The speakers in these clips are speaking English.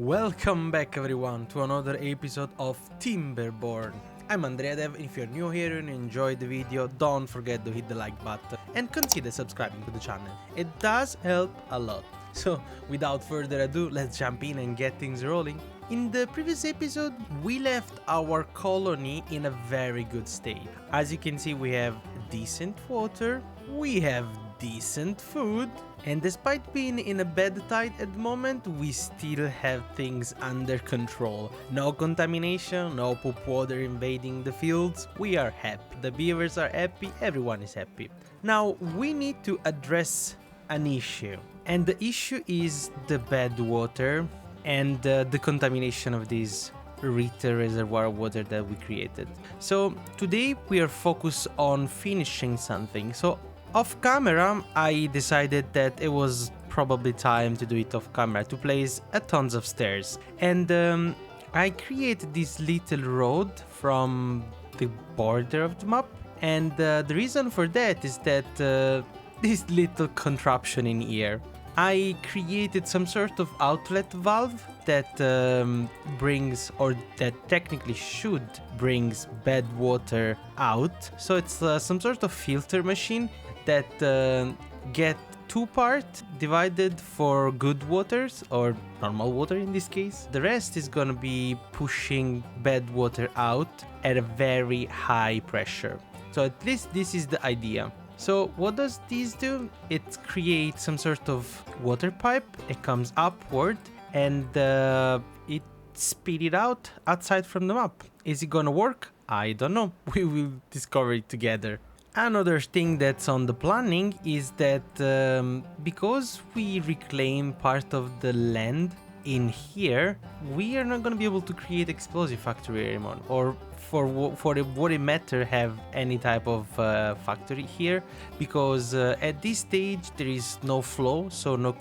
Welcome back everyone to another episode of Timberborn. I'm Andrea Dev. If you're new here and enjoyed the video, don't forget to hit the like button and consider subscribing to the channel. It does help a lot. So without further ado, let's jump in and get things rolling. In the previous episode, we left our colony in a very good state. As you can see, we have decent water, we have decent food, and despite being in a bad tide at the moment, we still have things under control. No contamination, no poop water invading the fields. We are happy. The beavers are happy, everyone is happy. Now, we need to address an issue. And the issue is the bad water and the contamination of this Rita reservoir water that we created. So today we are focused on finishing something. So off camera, I decided that it was probably time to do it off camera, to place a tons of stairs. And I created this little road from the border of the map. And the reason for that is that this little contraption in here. I created some sort of outlet valve that brings, or that technically should brings bad water out. So it's some sort of filter machine that get two parts divided for good waters, or normal water in this case. The rest is gonna be pushing bad water out at a very high pressure. So at least this is the idea. So what does this do? It creates some sort of water pipe. It comes upward and it spit it out outside from the map. Is it gonna work? I don't know. We will discover it together. Another thing that's on the planning is that because we reclaim part of the land in here, we are not going to be able to create explosive factory anymore, or for what it matter have any type of factory here, because at this stage there is no flow, so no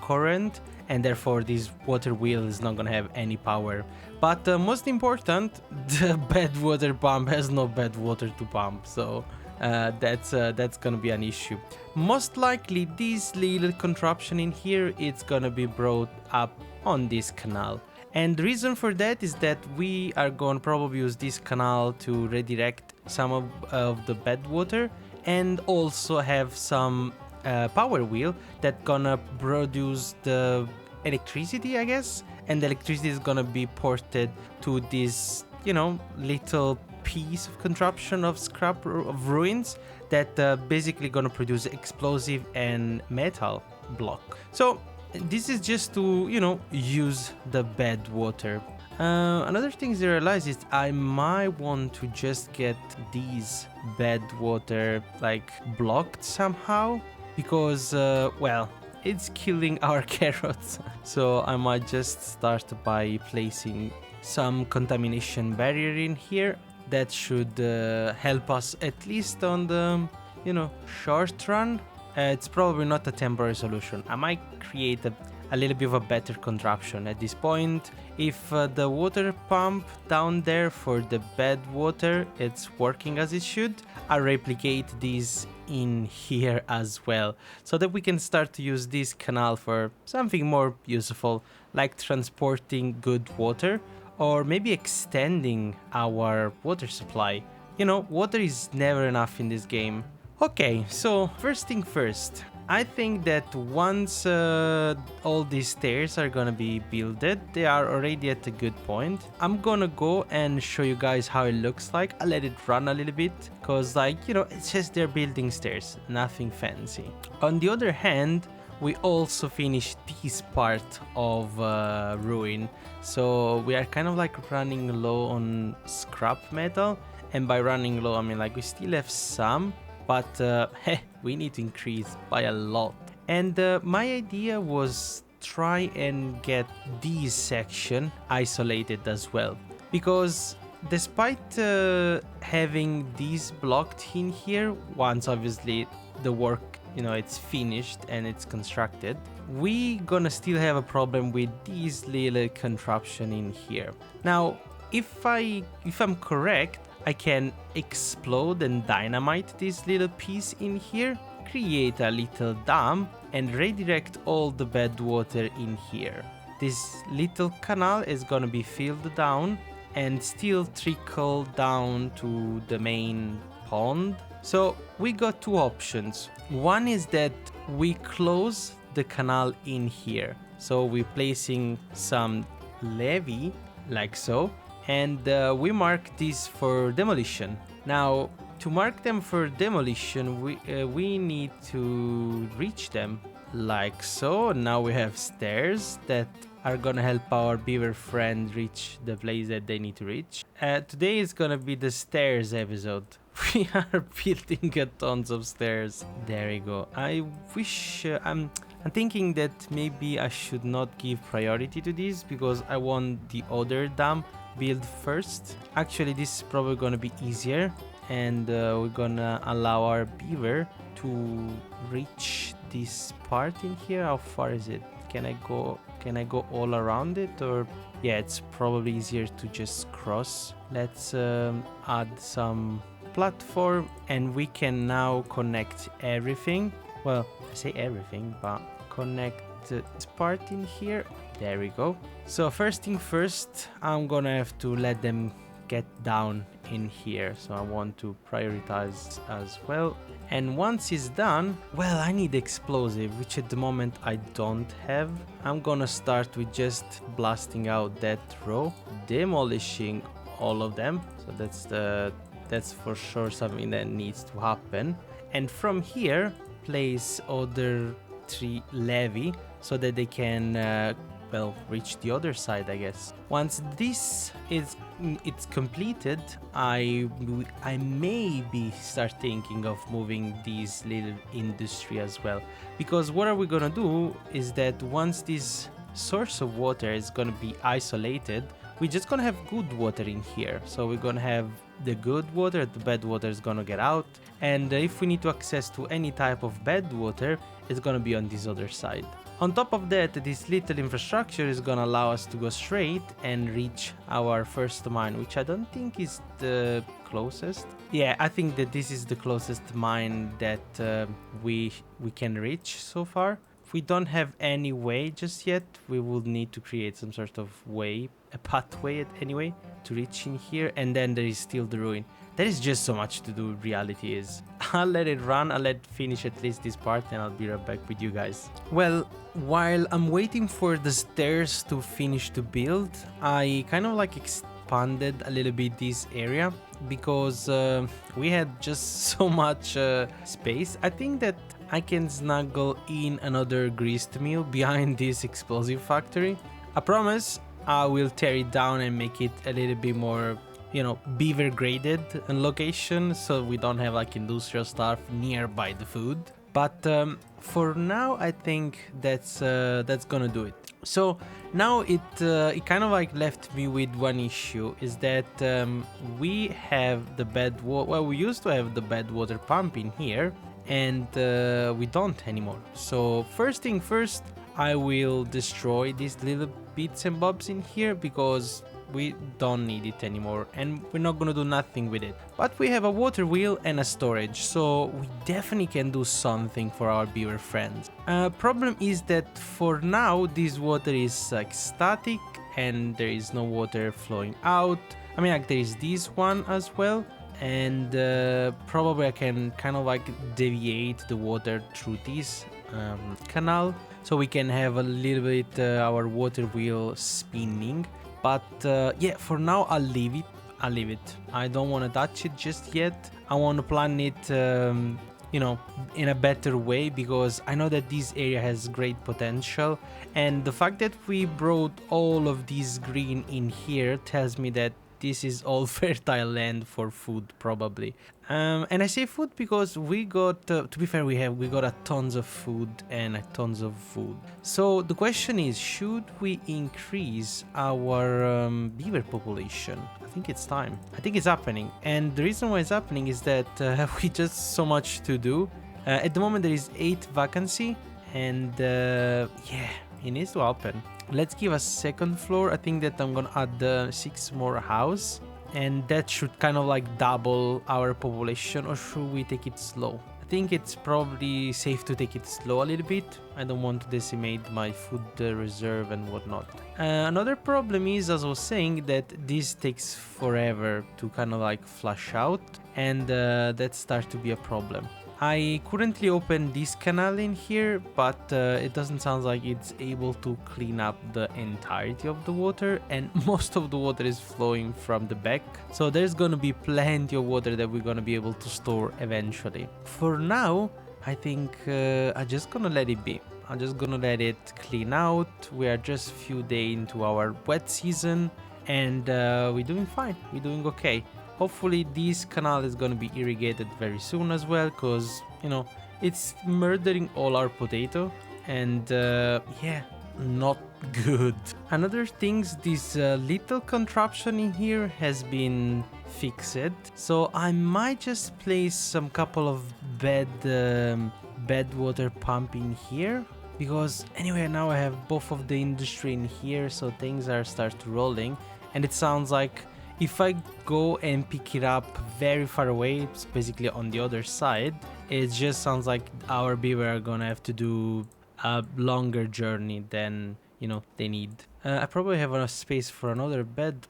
current, and therefore this water wheel is not going to have any power. But most important, the bad water pump has no bad water to pump, so that's gonna be an issue. Most likely this little contraption in here, it's gonna be brought up on this canal, and the reason for that is that we are going to probably use this canal to redirect some of the bad water, and also have some power wheel that gonna produce the electricity, I guess, and the electricity is gonna be ported to this, little piece of contraption of scrap of ruins that basically gonna produce explosive and metal block. So this is just to use the bad water. Another thing I realized is I might want to just get these bad water like blocked somehow, because well, it's killing our carrots. So I might just start by placing some contamination barrier in here. That should help us at least on the short run. It's probably not a temporary solution. I might create a little bit of a better contraption at this point. If the water pump down there for the bad water, it's working as it should, I'll replicate this in here as well, so that we can start to use this canal for something more useful, like transporting good water, or maybe extending our water supply. Water is never enough in this game. Okay, so first thing first, I think that once all these stairs are gonna be builded, they are already at a good point. I'm gonna go and show you guys how it looks like. I'll let it run a little bit, cause it's just they're building stairs, nothing fancy. On the other hand, we also finished this part of ruin, so we are kind of like running low on scrap metal, and by running low I mean like we still have some, but we need to increase by a lot. And my idea was try and get this section isolated as well, because despite having these blocked in here, once obviously the work it's finished and it's constructed, we gonna still have a problem with this little contraption in here. Now, if I'm correct, I can explode and dynamite this little piece in here, create a little dam, and redirect all the bad water in here. this little canal is gonna be filled down and still trickle down to the main pond. So we got two options. One is that we close the canal in here. So we're placing some levee like so, and we mark this for demolition. Now, to mark them for demolition, we need to reach them like so. Now we have stairs that are gonna help our beaver friend reach the place that they need to reach. Today is gonna be the stairs episode. We are building a tons of stairs. There we go. I wish I'm thinking that maybe I should not give priority to this because I want the other dam build first. Actually, this is probably gonna be easier, and we're gonna allow our beaver to reach this part in here. How far is it? Can I go all around it, or yeah, it's probably easier to just cross. Let's add some platform, and we can now connect everything. Well, I say everything, but connect this part in here. There we go. So first thing first, I'm gonna have to let them get down in here, so I want to prioritize as well. And once it's done, well, I need explosive, which at the moment I don't have. I'm gonna start with just blasting out that row, demolishing all of them. So that's for sure something that needs to happen. And from here, place other 3 levee so that they can well, reach the other side, I guess. Once this is completed, I maybe start thinking of moving this little industry as well, because what are we gonna do is that once this source of water is gonna be isolated, we're just gonna have good water in here. So we're gonna have the good water, the bad water is gonna get out, and if we need to access to any type of bad water, it's gonna be on this other side. On top of that, this little infrastructure is gonna allow us to go straight and reach our first mine, which I don't think is the closest. Yeah, I think that this is the closest mine that we can reach so far. If we don't have any way just yet, we will need to create some sort of way, a pathway anyway, to reach in here. And then there is still the ruin. There is just so much to do, reality is. I'll let it run, I'll let finish at least this part, and I'll be right back with you guys. Well, while I'm waiting for the stairs to finish to build, I kind of like expanded a little bit this area because we had just so much space. I think that I can snuggle in another grist mill behind this explosive factory. I promise I will tear it down and make it a little bit more, you know, beaver graded and location, so we don't have like industrial stuff nearby the food. But for now, I think that's gonna do it. So now it kind of like left me with one issue, is that we have the bad water. Well, we used to have the bad water pump in here, and we don't anymore. So first thing first, I will destroy these little bits and bobs in here because we don't need it anymore, and we're not gonna do nothing with it. But we have a water wheel and a storage, so we definitely can do something for our beaver friends. Problem is that for now this water is like static and there is no water flowing out. I mean, like, there is this one as well, and probably I can kind of like deviate the water through this canal, so we can have a little bit our water wheel spinning. But yeah, for now I'll leave it. I don't want to touch it just yet. I want to plan it you know, in a better way, because I know that this area has great potential, and the fact that we brought all of this green in here tells me that this is all fertile land for food, probably. And I say food because we got, to be fair, we got a tons of food and a tons of food. So the question is, should we increase our beaver population? I think it's time. I think it's happening. And the reason why it's happening is that we just so much to do. At the moment there is 8 vacancy, and yeah, it needs to happen. Let's give a second floor. I think that I'm gonna add 6 more house, and that should kind of like double our population. Or should we take it slow? I think it's probably safe to take it slow a little bit. I don't want to decimate my food reserve and whatnot. Another problem is, as I was saying, that this takes forever to kind of like flush out, and that starts to be a problem. I currently opened this canal in here, but it doesn't sound like it's able to clean up the entirety of the water, and most of the water is flowing from the back. So there's gonna be plenty of water that we're gonna be able to store eventually. For now, I think I'm just gonna let it be. I'm just gonna let it clean out. We are just a few days into our wet season, and we're doing fine. We're doing okay. Hopefully this canal is gonna be irrigated very soon as well, because, you know, it's murdering all our potato, and yeah, not good. Another thing, this little contraption in here has been fixed, so I might just place some couple of bed water pump in here, because anyway, now I have both of the industry in here, so things are start rolling, and it sounds like if I go and pick it up very far away, it's basically on the other side, it just sounds like our beaver are gonna have to do a longer journey than, you know, they need. I probably have enough space for another bed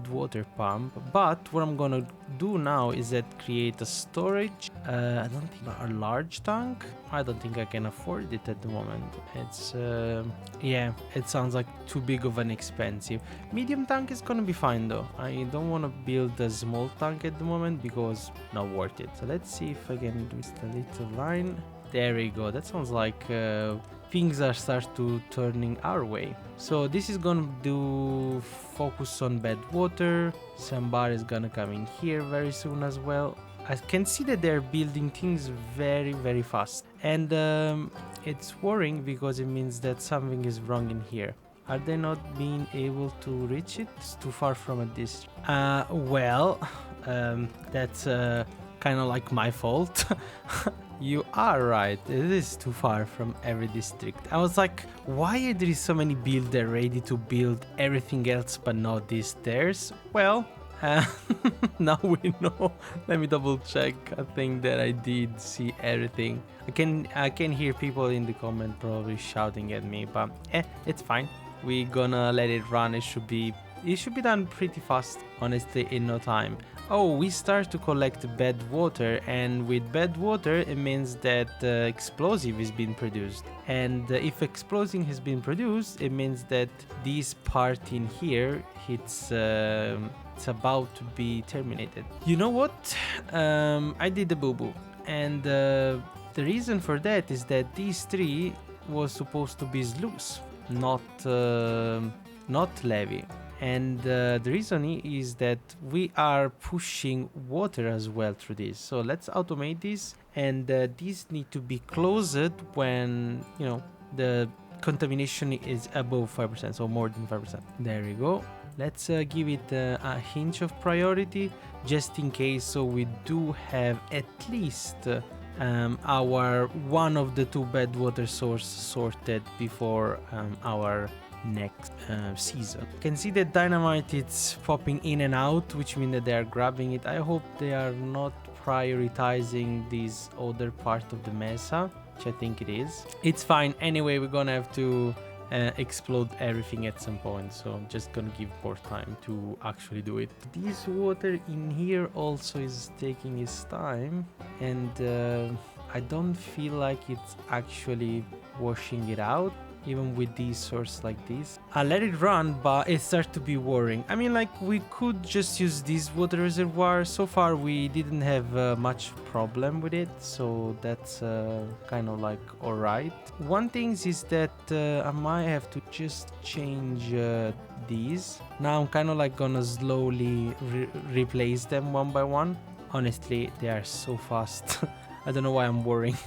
water pump, but what I'm gonna do now is that create a storage. I don't think a large tank. I don't think I can afford it at the moment. It's yeah, it sounds like too big of an expensive. Medium tank is gonna be fine though. I don't want to build a small tank at the moment because not worth it. So let's see if I can do just a little line. There we go. That sounds like things are start to turning our way. So this is gonna do focus on bed water. Somebody is gonna come in here very soon as well. I can see that they're building things very, very fast, and it's worrying because it means that something is wrong in here. Are they not being able to reach it? It's too far from a district. Well, that's kind of like my fault. You are right, it is too far from every district. I was like, why are there so many builders ready to build everything else but not these stairs? Well, now we know. Let me double check. I think that I did see everything. I can hear people in the comment probably shouting at me, but it's fine. We're gonna let it run. It should be done pretty fast, honestly, in no time. Oh, we start to collect bed water, and with bed water it means that explosive is being produced, and if explosive has been produced, it means that this part in here, it's about to be terminated. You know what? I did a boo-boo, and the reason for that is that these three was supposed to be sluice, not levee. And the reason is that we are pushing water as well through this. So let's automate this, and these need to be closed when, you know, the contamination is above 5%, so more than 5%. There we go. Let's give it a hint of priority just in case, so we do have at least our one of the two bed water source sorted before our next season. You can see that dynamite it's popping in and out, which means that they are grabbing it. I hope they are not prioritizing this other part of the mesa, which I think it is. It's fine anyway, we're gonna have to explode everything at some point, so I'm just gonna give more time to actually do it. This water in here also is taking its time, and I don't feel like it's actually washing it out, even with these sources like this. I let it run, but it starts to be worrying. I mean, like, we could just use this water reservoir. So far we didn't have much problem with it, so that's kind of like alright. One thing is that I might have to just change these. Now I'm kind of like gonna slowly replace them one by one. Honestly, they are so fast. I don't know why I'm worrying.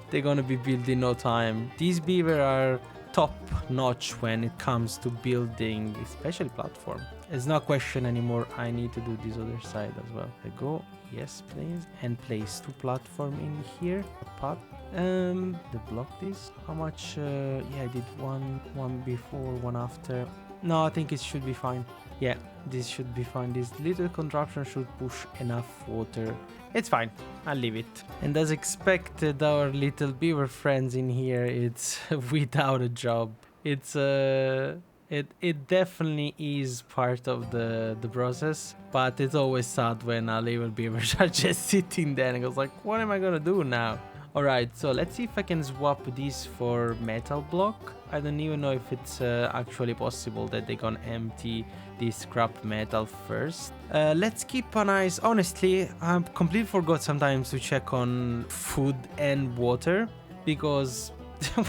They're gonna be built in no time. These beaver are top notch when it comes to building, especially platform. It's not a question anymore. I need to do this other side as well. I go, yes please, and place two platform in here. A pot. The block this. How much? Yeah, I did one before, one after. No, I think it should be fine. Yeah, this should be fine. This little contraption should push enough water. It's fine. I'll leave it. And as expected, our little beaver friends in here, it's without a job. It's it definitely is part of the process, but it's always sad when our little beavers are just sitting there and goes like, what am I gonna do now? Alright, so let's see if I can swap this for metal block. I don't even know if it's actually possible that they can empty this scrap metal first. Let's keep an eye. Honestly, I completely forgot sometimes to check on food and water because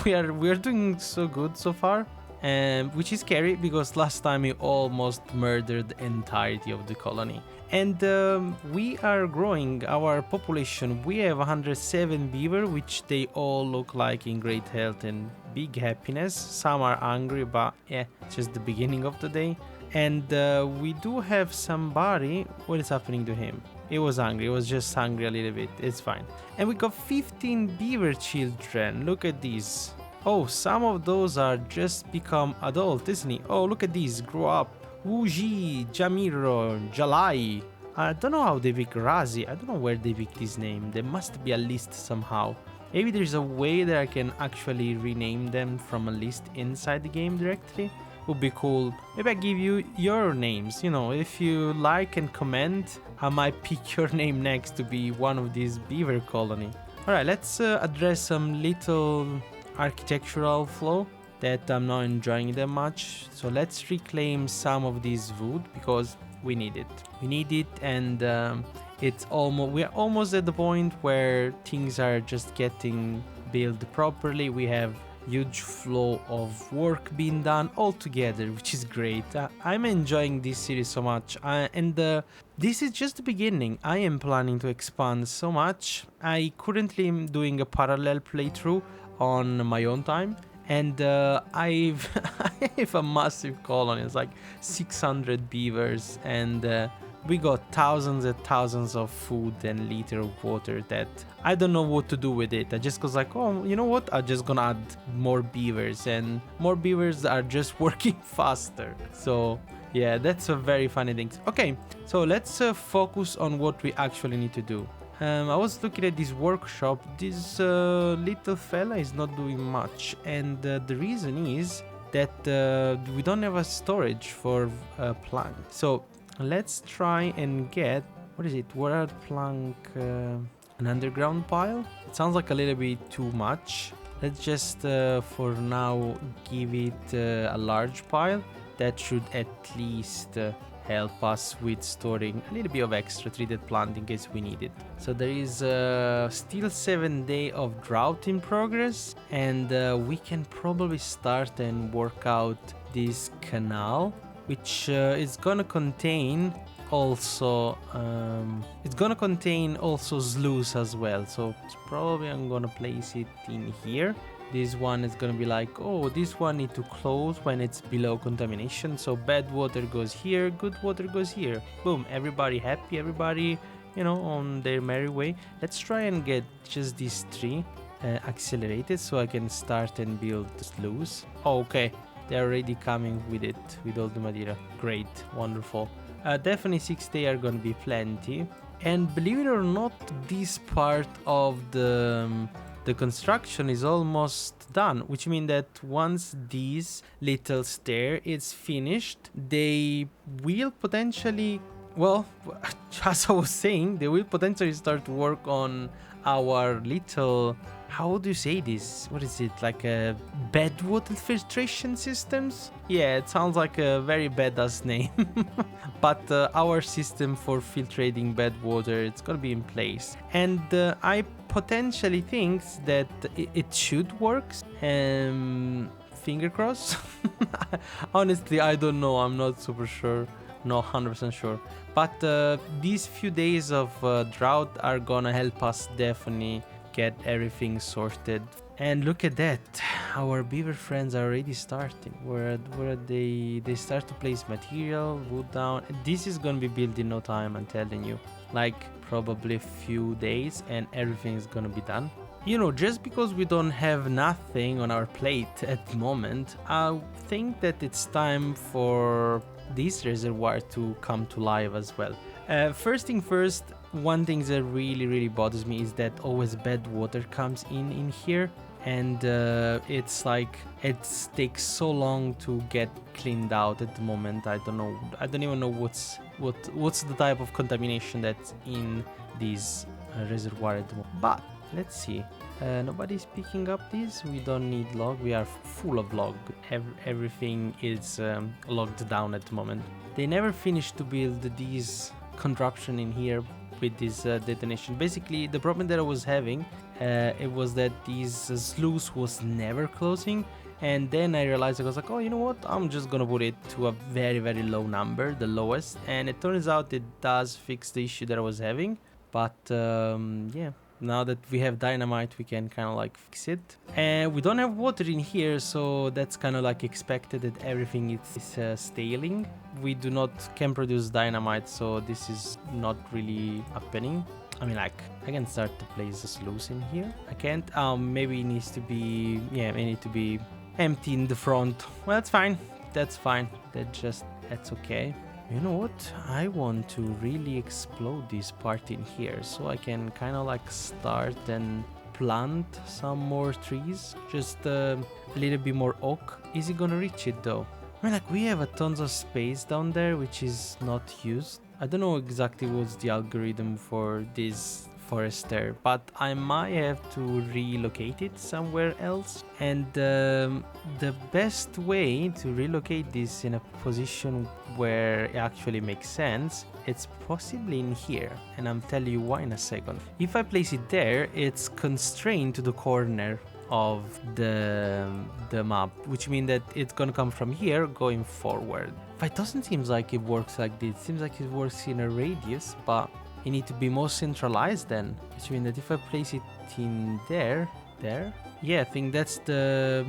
we are doing so good so far. Which is scary because last time we almost murdered the entirety of the colony. And we are growing our population. We have 107 beaver, which they all look like in great health and big happiness. Some are hungry, but yeah, it's just the beginning of the day. And we do have somebody. What is happening to him? He was hungry. He was just hungry a little bit. It's fine. And we got 15 beaver children. Look at these. Oh, some of those are just become adult, isn't he? Oh, look at these. Grow up. Wuji, Jamiro, Jalai. I don't know how they pick Razi. I don't know where they pick this name. There must be a list somehow. Maybe there's a way that I can actually rename them from a list inside the game directly. Would be cool. Maybe I give you your names. You know, if you like and comment, I might pick your name next to be one of these beaver colony. Alright, let's address some little architectural flaw that I'm not enjoying that much. So let's reclaim some of this wood because we need it. We need it, and we're almost at the point where things are just getting built properly. We have huge flow of work being done all together, which is great. I'm enjoying this series so much, and this is just the beginning. I am planning to expand so much. I currently am doing a parallel playthrough on my own time, and I have a massive colony. It's like 600 beavers, and we got thousands and thousands of food and liter of water that I don't know what to do with it. I just goes like, oh, you know what? I'm just gonna add more beavers, and more beavers are just working faster. So yeah, that's a very funny thing. Okay, so let's focus on what we actually need to do. I was looking at this workshop. This little fella is not doing much, and the reason is that we don't have a storage for plank. So let's try and get, what is it, word plank, an underground pile. It sounds like a little bit too much. Let's just for now give it a large pile. That should at least help us with storing a little bit of extra treated plant in case we need it. So there is still 7 days of drought in progress, and we can probably start and work out this canal, which is gonna contain also sloughs as well. So probably I'm gonna place it in here. This one is gonna be like, oh, this one need to close when it's below contamination. So bad water goes here, good water goes here. Boom, everybody happy, everybody, you know, on their merry way. Let's try and get just these 3 accelerated so I can start and build the sloughs. Oh, okay, they're already coming with it, with all the material. Great, wonderful. Definitely 6 days are gonna be plenty. And believe it or not, this part of the construction is almost done, which means that once this little stair is finished, they will potentially, well, as I was saying, they will potentially start to work on our little, how do you say this? What is it? Like a bad water filtration systems? Yeah, it sounds like a very badass name. But our system for filtrating bad water, it's gonna be in place. And I potentially think that it should work. Finger crossed. Honestly, I don't know. I'm not super sure. Not 100% sure. But these few days of drought are gonna help us definitely get everything sorted. And look at that, our beaver friends are already starting. Where they start to place material, wood down. This is gonna be built in no time, I'm telling you. Like probably a few days and everything is gonna be done. you know, just because we don't have nothing on our plate at the moment, I think that it's time for this reservoir to come to life as well. First thing first, one thing that really bothers me is that always bad water comes in here, and it's like it takes so long to get cleaned out at the moment. I don't even know what's the type of contamination that's in this reservoir at the moment. But let's see. Nobody's picking up this. We don't need log. We are full of log. Everything is logged down at the moment. They never finished to build these contraption in here with this detonation. Basically, the problem that I was having, it was that these sluice was never closing. And then I realized, I was like, oh, you know what? I'm just gonna put it to a very low number, the lowest. And it turns out it does fix the issue that I was having. But yeah. Now that we have dynamite, we can kind of like fix it. And we don't have water in here, so that's kind of like expected that everything is staling. We can produce dynamite, so this is not really happening. I mean, like, I can start to place a sluice in here. I can't. Maybe it needs to be, yeah, it need to be empty in the front. Well, that's fine. That's fine. That's okay. You know what? I want to really explode this part in here, so I can kind of like start and plant some more trees. Just a little bit more oak. Is it gonna reach it though? I mean, like, we have a tons of space down there which is not used. I don't know exactly what's the algorithm for this forest there, but I might have to relocate it somewhere else. And the best way to relocate this in a position where it actually makes sense, it's possibly in here, and I'm telling you why in a second. If I place it there, it's constrained to the corner of the map, which means that it's gonna come from here going forward. But it doesn't seem like it works like this. It seems like it works in a radius, but it needs to be more centralized then, which means that if I place it in there, yeah, I think that's the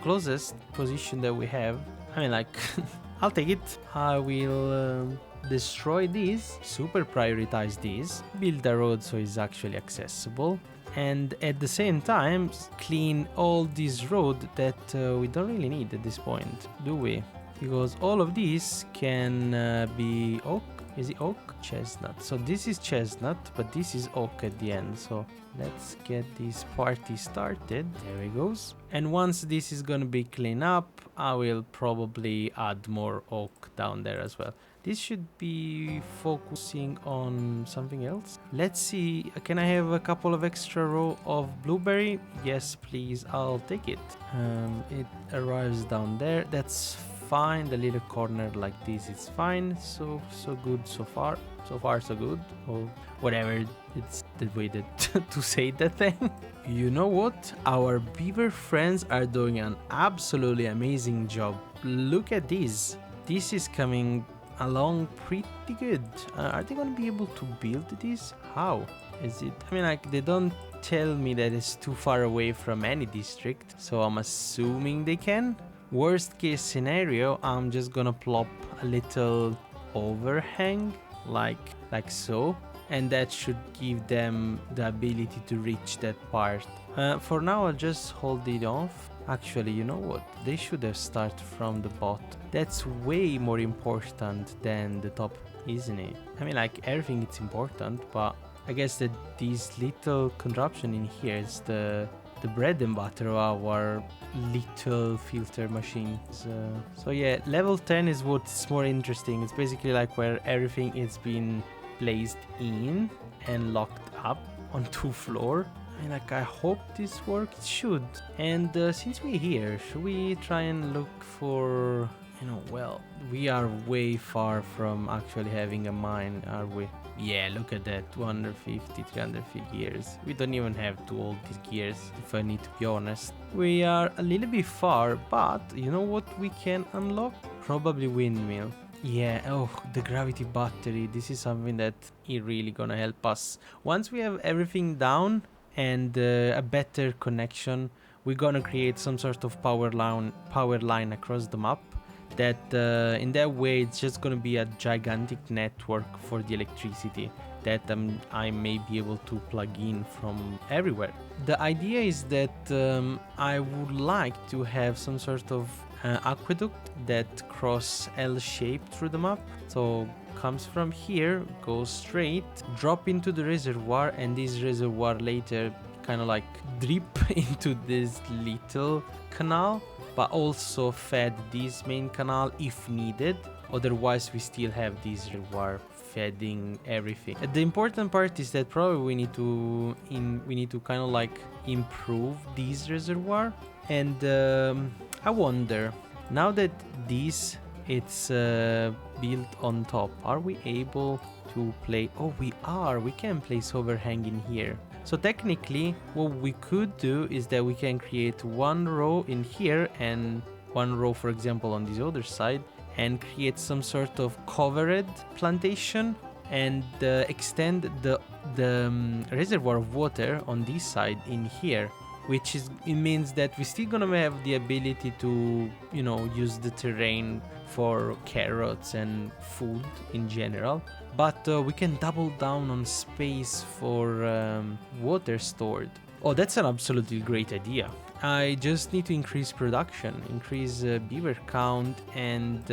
closest position that we have. I mean, like, I'll take it. I will destroy this, super prioritize this, build a road so it's actually accessible, and at the same time clean all this road that we don't really need at this point, do we? Because all of these can be oak. Is it oak? Chestnut. So this is chestnut, but this is oak at the end. So let's get this party started. There it goes. And once this is gonna be cleaned up, I will probably add more oak down there as well. This should be focusing on something else. Let's see, can I have a couple of extra row of blueberry? Yes, please, I'll take it. It arrives down there. That's fine. The little corner like this is fine. So good so far. So far so good, or whatever it's the way that to say that thing. You know what? Our beaver friends are doing an absolutely amazing job. Look at this. This is coming along pretty good. Are they gonna be able to build this? How is it? I mean, like, they don't tell me that it's too far away from any district, so I'm assuming they can. Worst case scenario, I'm just gonna plop a little overhang like so, and that should give them the ability to reach that part. For now, I'll just hold it off. Actually, you know what? They should have started from the bottom. That's way more important than the top, isn't it? I mean, like, everything is important, but I guess that this little contraption in here is the bread and butter of our little filter machine. So yeah, level 10 is what's more interesting. It's basically like where everything is being placed in and locked up on 2 floors. I mean, like, I hope this works. It should. And since we're here, should we try and look for, you know, well, we are way far from actually having a mine, are we? Yeah, look at that, 250, 350 gears. We don't even have to hold these gears, if I need to be honest. We are a little bit far, but you know what we can unlock? Probably windmill. Yeah, oh, the gravity battery. This is something that is really gonna help us. Once we have everything down and a better connection, we're gonna create some sort of power line across the map. That in that way it's just gonna be a gigantic network for the electricity, that I may be able to plug in from everywhere. The idea is that I would like to have some sort of aqueduct that cross L-shaped through the map. So comes from here, goes straight, drop into the reservoir, and this reservoir later kind of like drip into this little canal, but also fed this main canal if needed. Otherwise we still have this reservoir feeding everything. The important part is that probably we need to kind of like improve this reservoir. And I wonder, now that this it's built on top, are we able to play? Oh, we are. We can place overhang in here. So technically what we could do is that we can create one row in here and one row, for example, on this other side, and create some sort of covered plantation and extend the reservoir of water on this side in here, which is, it means that we're still gonna have the ability to, you know, use the terrain for carrots and food in general, but we can double down on space for water stored. Oh, that's an absolutely great idea. I just need to increase production, increase beaver count, and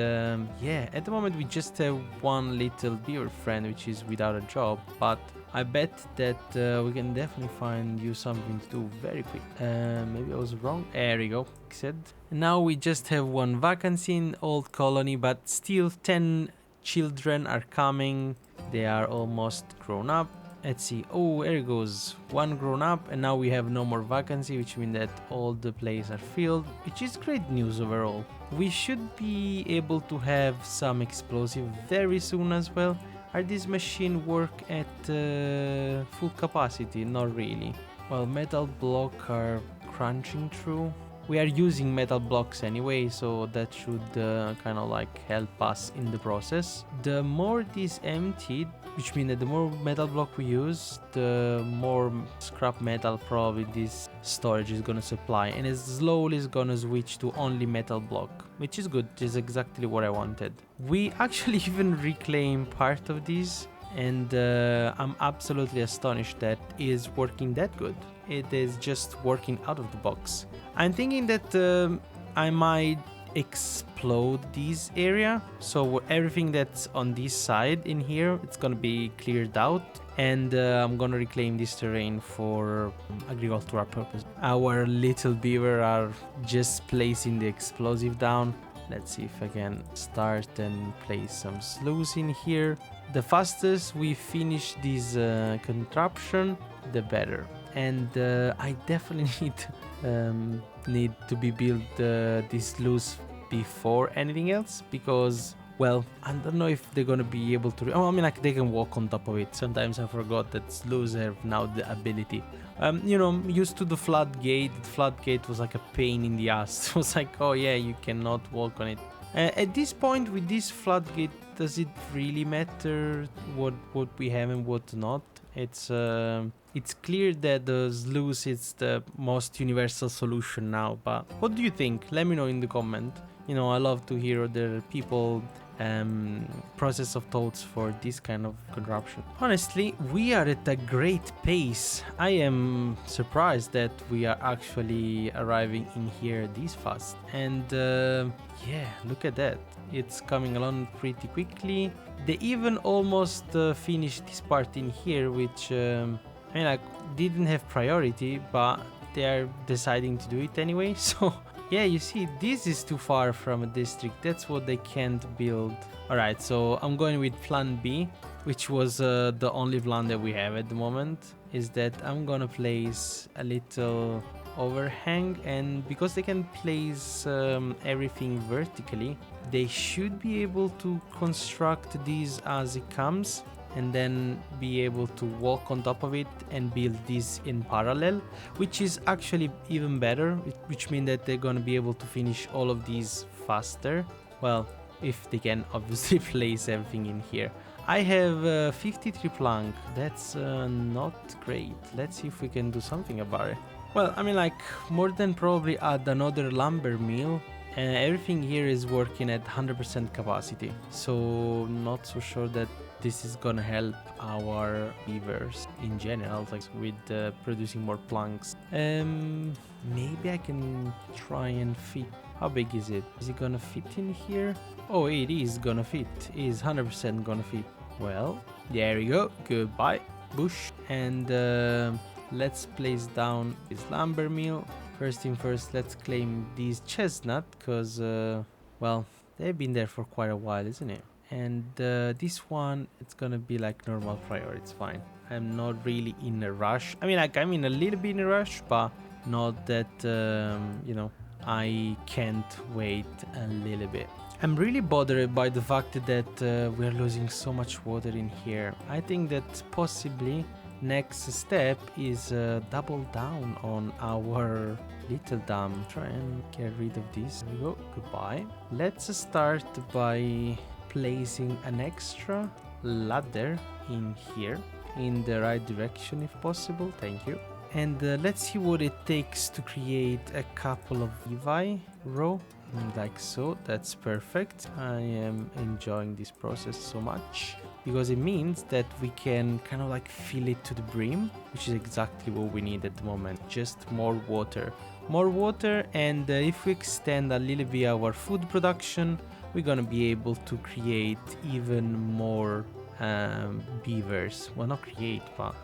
yeah, at the moment we just have one little beaver friend which is without a job, but I bet that we can definitely find you something to do very quick. Maybe I was wrong. There we go. Said. Now we just have one vacancy in Old Colony, but still 10 children are coming. They are almost grown up. Let's see. Oh, there it goes. One grown up, and now we have no more vacancy, which means that all the places are filled, which is great news overall. We should be able to have some explosive very soon as well. Are these machines work at full capacity? Not really. Well, metal block are crunching through. We are using metal blocks anyway, so that should kind of like help us in the process. The more this emptied, which means that the more metal block we use, the more scrap metal probably this storage is gonna supply, and it slowly is gonna switch to only metal block, which is good. This is exactly what I wanted. We actually even reclaim part of this, and I'm absolutely astonished that it is working that good. It is just working out of the box. I'm thinking that I might explode this area, so everything that's on this side in here, it's gonna be cleared out, and I'm gonna reclaim this terrain for agricultural purpose. Our little beaver are just placing the explosive down. Let's see if I can start and place some sluice in here. The fastest we finish this contraption, the better. And I definitely need to be built this sluice before anything else, because, well, I don't know if they're gonna be able to. Oh, I mean, like, they can walk on top of it. Sometimes I forgot that sluices have now the ability. You know, used to the floodgate. The floodgate was like a pain in the ass. It was like, oh yeah, you cannot walk on it. At this point, with this floodgate, does it really matter what we have and what not? It's clear that the sluice is the most universal solution now, but what do you think? Let me know in the comment. You know, I love to hear other people process of thoughts for this kind of contraption. Honestly, we are at a great pace. I am surprised that we are actually arriving in here this fast. And yeah, look at that. It's coming along pretty quickly. They even almost finished this part in here, which I mean, I didn't have priority, but they are deciding to do it anyway. So yeah, you see, this is too far from a district. That's what they can't build. Alright, so I'm going with plan B, which was the only plan that we have at the moment, is that I'm gonna place a little overhang, and because they can place everything vertically, they should be able to construct these as it comes, and then be able to walk on top of it and build this in parallel, which is actually even better, which means that they're gonna be able to finish all of these faster. Well, if they can obviously place everything in here. I have 53 plank. That's not great. Let's see if we can do something about it. Well, I mean, like, more than probably add another lumber mill. Everything here is working at 100% capacity, so not so sure that this is gonna help our beavers in general, like with producing more planks. Maybe I can try and fit. How big is it? Is it gonna fit in here? Oh, it is gonna fit. It is 100% gonna fit. Well, there we go. Goodbye, bush. And let's place down this lumber mill. First thing first, let's claim these chestnut, because, well, they've been there for quite a while, isn't it? And this one, it's gonna be like normal priority. It's fine. I'm not really in a rush. I mean, like, I'm in a little bit in a rush, but not that, you know, I can't wait a little bit. I'm really bothered by the fact that we're losing so much water in here. I think that possibly next step is double down on our little dam. Try and get rid of this. There we go. Goodbye. Let's start by placing an extra ladder in here in the right direction if possible. Thank you. And let's see what it takes to create a couple of Levi row, like so. That's perfect. I am enjoying this process so much because it means that we can kind of like fill it to the brim, which is exactly what we need at the moment. Just more water, and if we extend a little bit our food production, we're gonna be able to create even more beavers. Well, not create, but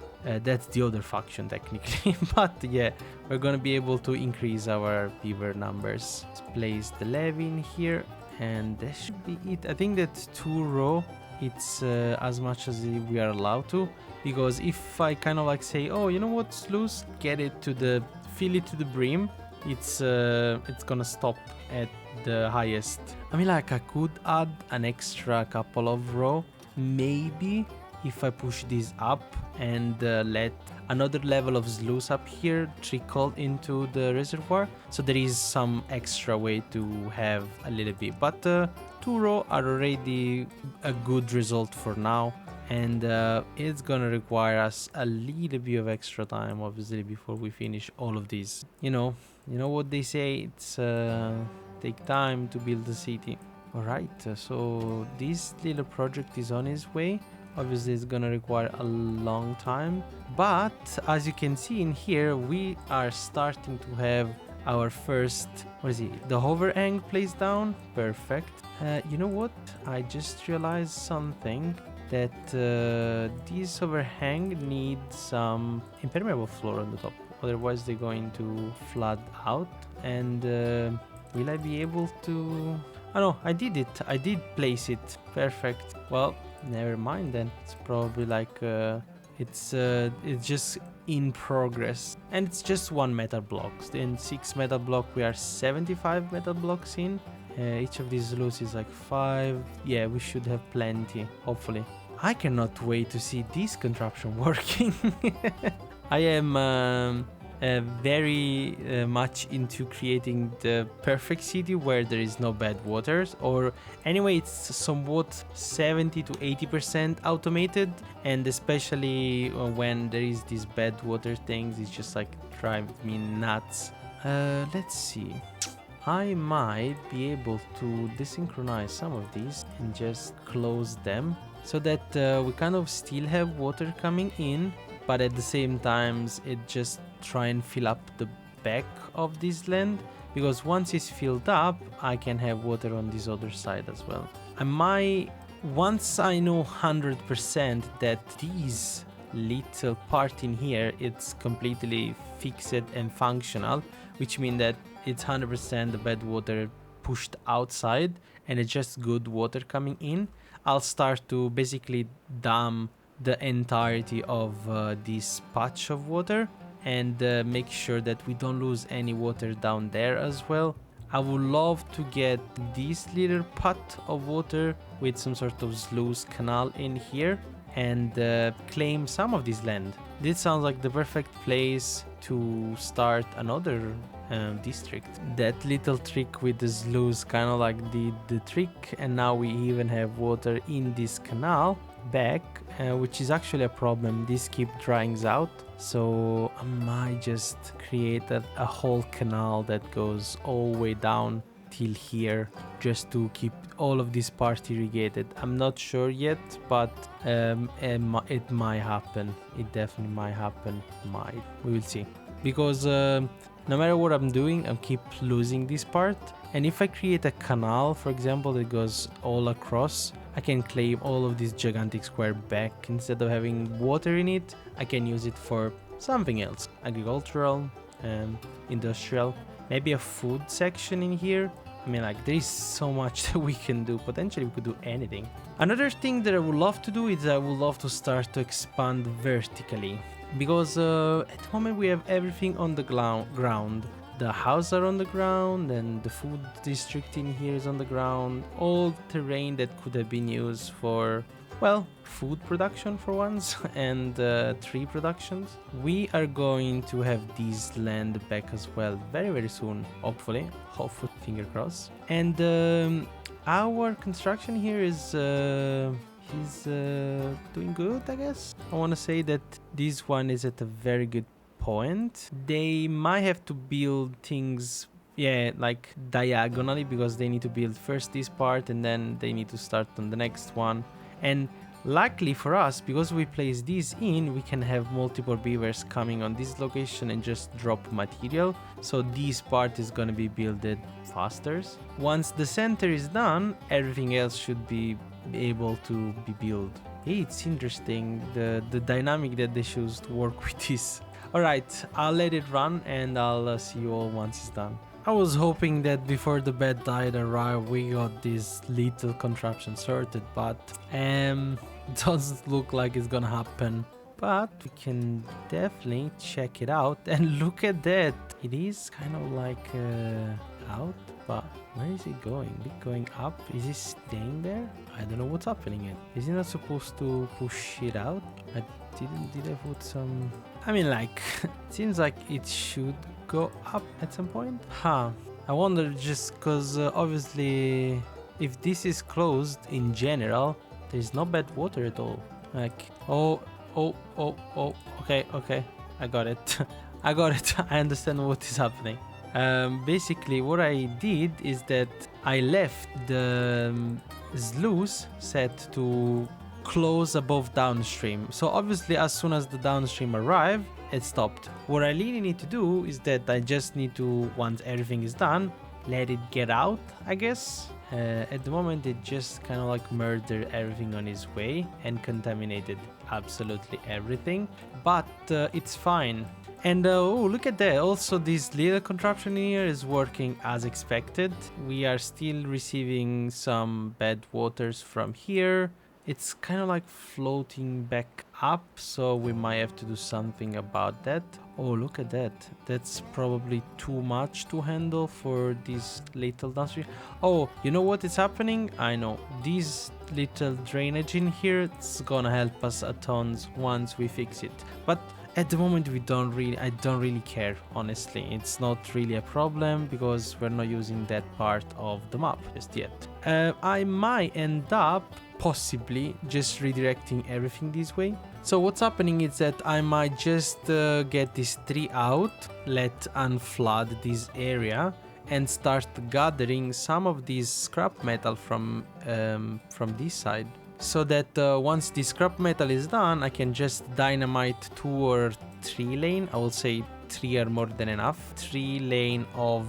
that's the other faction technically. But yeah, we're gonna be able to increase our beaver numbers. Let's place the levee in here, and that should be it. I think that 2 row, it's as much as we are allowed to, because if I kind of like say, oh, you know what, sluice, fill it to the brim, it's gonna stop at the highest. I mean, like, I could add an extra couple of row, maybe, if I push this up and let another level of sluice up here trickle into the reservoir, so there is some extra way to have a little bit. But 2 row are already a good result for now, and it's gonna require us a little bit of extra time, obviously, before we finish all of these. You know what they say, it's take time to build a city. All right, so this little project is on its way. Obviously, it's gonna require a long time, but as you can see in here, we are starting to have our first, what is it, the overhang placed down. Perfect. You know what, I just realized something, that this overhang needs some impermeable floor on the top, otherwise they're going to flood out. And will I be able to... Oh no, I did it. I did place it. Perfect. Well, never mind then. It's probably like it's just in progress, and it's just 1 metal block. In 6 metal block, we are 75 metal blocks in. Each of these sluices is like 5. Yeah, we should have plenty, hopefully. I cannot wait to see this contraption working. I am very much into creating the perfect city where there is no bad waters, or anyway, it's somewhat 70 to 80% automated, and especially when there is these bad water things, it's just like drive me nuts. Let's see, I might be able to desynchronize some of these and just close them so that we kind of still have water coming in, but at the same time it just try and fill up the back of this land, because once it's filled up, I can have water on this other side as well. Once I know 100% that this little part in here, it's completely fixed and functional, which means that it's 100% the bad water pushed outside and it's just good water coming in, I'll start to basically dam the entirety of this patch of water, and make sure that we don't lose any water down there as well. I would love to get this little pot of water with some sort of sluice canal in here and claim some of this land. This sounds like the perfect place to start another district. That little trick with the sluice kind of like did the trick, and now we even have water in this canal back, which is actually a problem. This keep drying out, so I might just create a whole canal that goes all the way down till here just to keep all of this part irrigated. I'm not sure yet, but it might happen. It definitely might happen. We will see. Because no matter what I'm doing, I keep losing this part. And if I create a canal, for example, that goes all across, I can claim all of this gigantic square back. Instead of having water in it, I can use it for something else. Agricultural, industrial, maybe a food section in here. I mean, like, there is so much that we can do. Potentially, we could do anything. Another thing that I would love to do is I would love to start to expand vertically. Because at the moment we have everything on the ground. The houses are on the ground, and the food district in here is on the ground. All terrain that could have been used for, well, food production for once, and tree productions. We are going to have this land back as well very, very soon, hopefully, finger crossed. And our construction here is doing good, I guess. I want to say that this one is at a very good point. They might have to build things, yeah, like diagonally, because they need to build first this part and then they need to start on the next one. And luckily for us, because we place this in, we can have multiple beavers coming on this location and just drop material. So this part is going to be builded faster. Once the center is done, everything else should be able to be built. Hey, it's interesting, the dynamic that they choose to work with this. Alright, I'll let it run and I'll see you all once it's done. I was hoping that before the bad tide arrived we got this little contraption sorted, but doesn't look like it's gonna happen. But we can definitely check it out, and look at that. It is kind of like out, but where is it going? Is it going up? Is it staying there? I don't know what's happening yet. Is it not supposed to push it out? Did I put some... I mean, like, it seems like it should go up at some point. I wonder, just because obviously if this is closed in general, there's no bad water at all. Like, oh, okay, I got it. I got it. I understand what is happening. Basically what I did is that I left the sluice set to close above downstream. So obviously as soon as the downstream arrived, it stopped. What I really need to do is that I just need to, once everything is done, let it get out, I guess. At the moment it just kind of like murdered everything on its way and contaminated absolutely everything, but it's fine. And oh, look at that, also this little contraption here is working as expected. We are still receiving some bad waters from here. It's kind of like floating back up, so we might have to do something about that. Oh, look at that. That's probably too much to handle for this little downstream. Oh, you know what is happening? I know. This little drainage in here, it's gonna help us a ton once we fix it. But at the moment I don't really care, honestly. It's not really a problem because we're not using that part of the map just yet. I might end up possibly just redirecting everything this way. So what's happening is that I might just get this tree out, let unflood this area, and start gathering some of this scrap metal from this side. So that once the scrap metal is done, I can just dynamite 2 or 3 lane. I will say 3 are more than enough. 3 lane of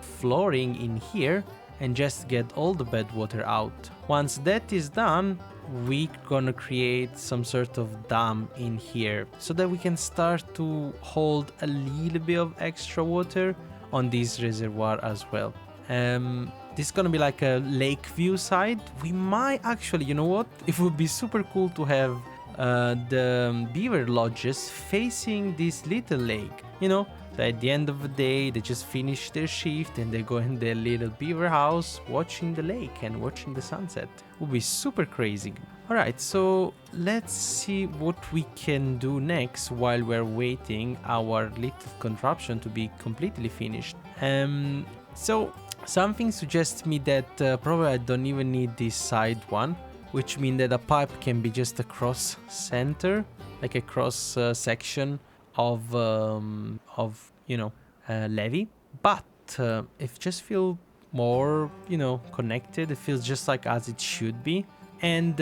flooring in here and just get all the bad water out. Once that is done, we're gonna create some sort of dam in here so that we can start to hold a little bit of extra water on this reservoir as well. This is gonna be like a lake view side. We might actually, you know what? It would be super cool to have the beaver lodges facing this little lake. You know, so at the end of the day, they just finish their shift and they go in their little beaver house watching the lake and watching the sunset. It would be super crazy. Alright, so let's see what we can do next while we're waiting our little contraption to be completely finished. So something suggests me that probably I don't even need this side one, which means that a pipe can be just a cross center, like a cross section of you know, levee. But it just feels more, you know, connected. It feels just like as it should be. And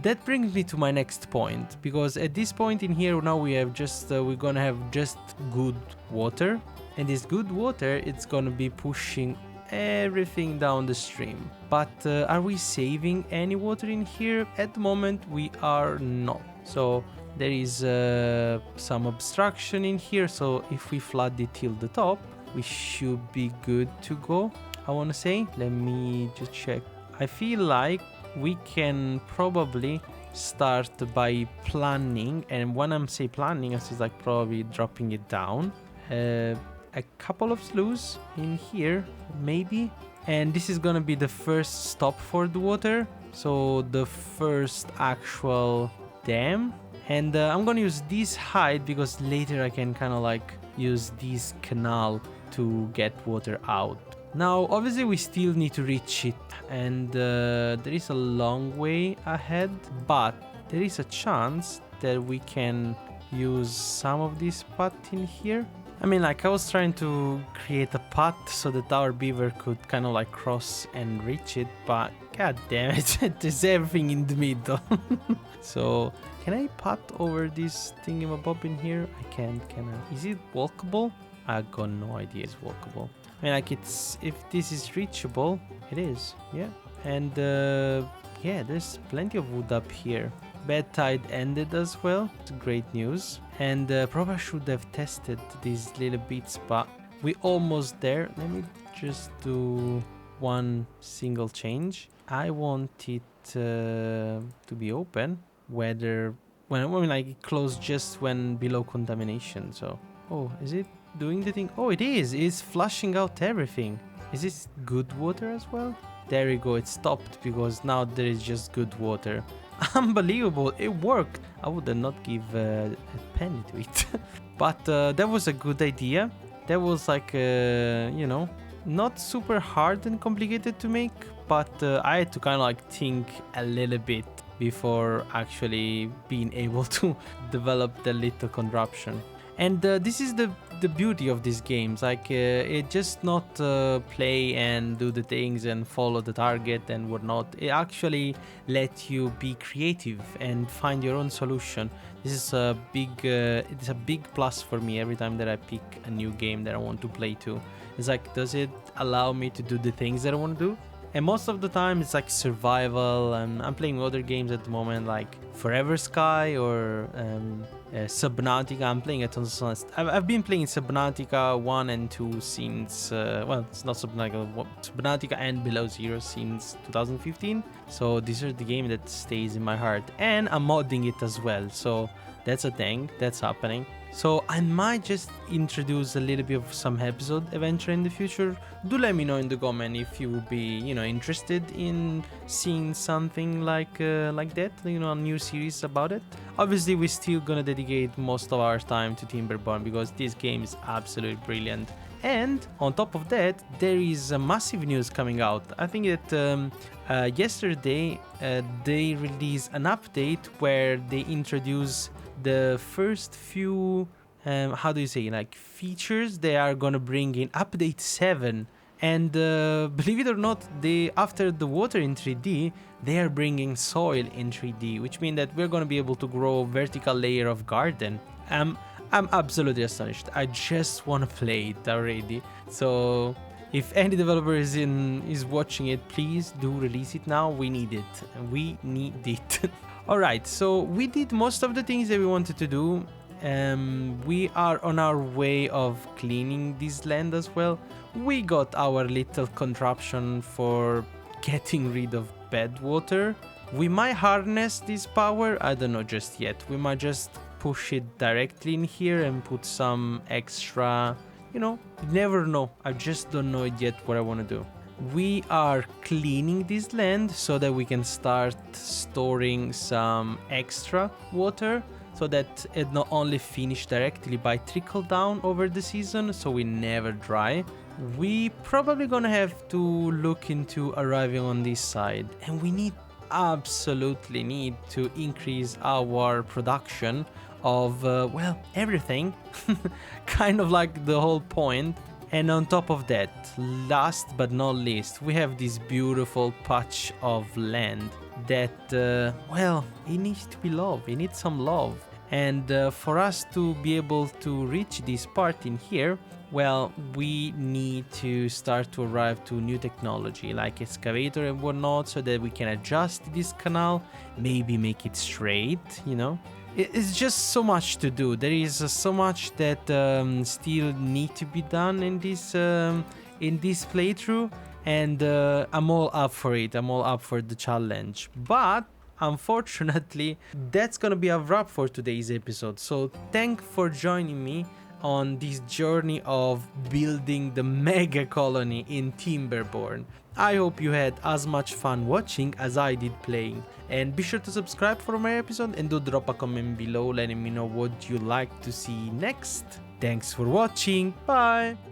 that brings me to my next point, because at this point in here now we have just we're gonna have just good water, and this good water, it's gonna be pushing everything down the stream. But are we saving any water in here? At the moment we are not. So there is some obstruction in here, so if we flood it till the top, we should be good to go, I want to say. Let me just check. I feel like we can probably start by planning, and when I'm say planning, it's like probably dropping it down a couple of sluices in here maybe, and this is gonna be the first stop for the water, so the first actual dam. And I'm gonna use this height because later I can kind of like use this canal to get water out. Now obviously we still need to reach it, and there is a long way ahead, but there is a chance that we can use some of this path in here. I mean, like, I was trying to create a path so that our beaver could kind of like cross and reach it, but god damn it, there's everything in the middle. So can I path over this thingamabob in here? I can't, can I? Is it walkable? I got no idea it's walkable. I mean, like, it's, if this is reachable, it is, yeah. And yeah, there's plenty of wood up here. Bad tide ended as well. It's great news. And probably should have tested these little bits, but we're almost there. Let me just do one single change. I want it to be open, whether when like it closed just when below contamination. So, oh, is it doing the thing? Oh, it is. It's flushing out everything. Is this good water as well? There we go. It stopped because now there is just good water. Unbelievable, it worked. I would not give a penny to it. But that was a good idea. That was like, you know, not super hard and complicated to make, but I had to kind of like think a little bit before actually being able to develop the little contraption. And this is the beauty of these games. Like, it just not play and do the things and follow the target and whatnot. It actually lets you be creative and find your own solution. This is a big it's a big plus for me every time that I pick a new game that I want to play to. It's like, does it allow me to do the things that I want to do? And most of the time it's like survival, and I'm playing other games at the moment like Forever Sky or Subnautica. I'm playing a ton of I've been playing Subnautica 1 and 2 since well, it's not Subnautica and Below Zero since 2015. So these are the game that stays in my heart, and I'm modding it as well, so that's a thing that's happening. So I might just introduce a little bit of some episode eventually in the future. Do let me know in the comment if you would be, you know, interested in seeing something like that, you know, a new series about it. Obviously, we're still gonna dedicate most of our time to Timberborn because this game is absolutely brilliant. And on top of that, there is a massive news coming out. I think that yesterday they released an update where they introduce the first few how do you say, like, features they are gonna bring in update 7. And believe it or not, after the water in 3D, they are bringing soil in 3D, which means that we're gonna be able to grow vertical layer of garden. I'm absolutely astonished. I just want to play it already. So if any developer is watching it, please do release it now. We need it. We need it. Alright, so we did most of the things that we wanted to do. We are on our way of cleaning this land as well. We got our little contraption for getting rid of bad water. We might harness this power, I don't know just yet. We might just push it directly in here and put some extra, you know, you never know. I just don't know yet what I want to do. We are cleaning this land so that we can start storing some extra water, so that it not only finish directly by trickle down over the season, so we never dry. We probably gonna have to look into arriving on this side, and we absolutely need to increase our production of well, everything. Kind of like the whole point. And on top of that, last but not least, we have this beautiful patch of land that, well, it needs to be loved. It needs some love. And for us to be able to reach this part in here, well, we need to start to arrive to new technology like excavator and whatnot, so that we can adjust this canal, maybe make it straight, you know. It's just so much to do. There is so much that still need to be done in this playthrough, and I'm all up for it. I'm all up for the challenge. But unfortunately, that's gonna be a wrap for today's episode. So thank for joining me on this journey of building the mega colony in Timberborn. I hope you had as much fun watching as I did playing, and be sure to subscribe for more episodes and do drop a comment below letting me know what you like to see next. Thanks for watching, bye!